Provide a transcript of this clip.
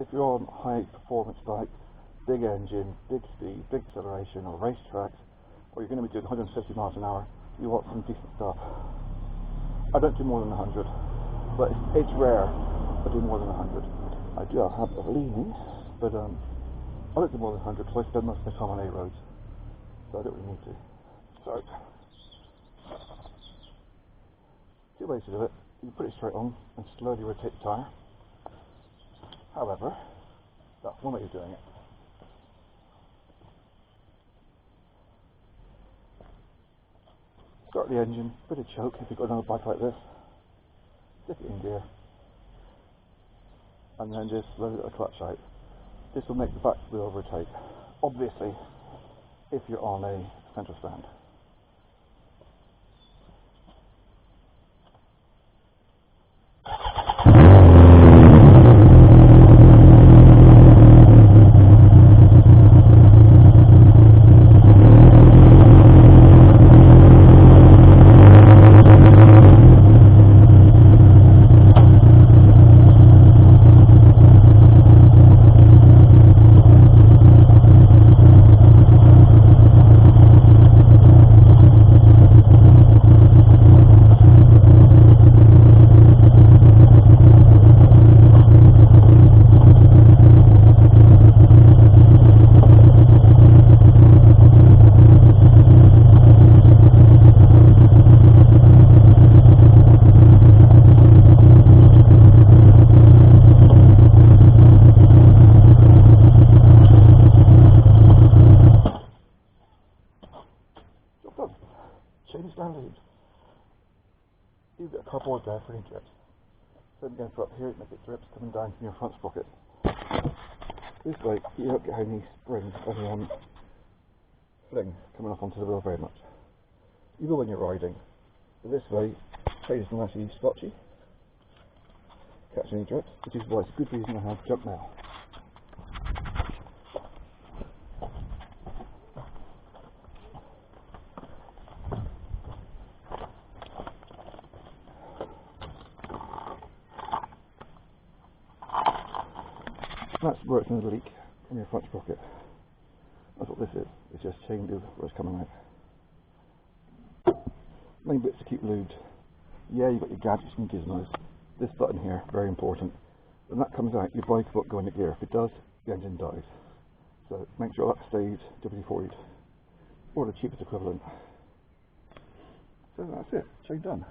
if you're on high performance bike, big engine, big speed, big acceleration, or racetracks, or you're going to be doing 150 miles an hour, you want some decent stuff. I don't do more than 100, but it's rare I do more than 100. I do have a habit of leaning, but I don't do more than 100 because I spend most of my time on A roads, so I don't really need to. So, two ways to do it. You put it straight on and slowly rotate the tyre. However, that's one way of doing it. Start the engine, bit of choke if you've got another bike like this, stick it in gear, and then just slowly let the clutch out. This will make the back wheel rotate, obviously, if you're on a central stand. Change stand lead. You've got a cardboard there for any drips. So I'm going to put up here and make it drips coming down from your front sprocket. This way you don't get any springs, any fling coming up onto the wheel very much. You will when you're riding. But this way, change is nicely splotchy. Catch any drips, which is why it's a good reason to have jump now. That's where it's going to leak from your front sprocket. That's what this is. It's just chain lube where it's coming out. Main bits to keep lubed. Yeah, you've got your gadgets and gizmos. This button here, very important. When that comes out, your bike won't go into gear. If it does, the engine dies. So make sure that stays WD-40'd or the cheapest equivalent. So that's it. Chain done.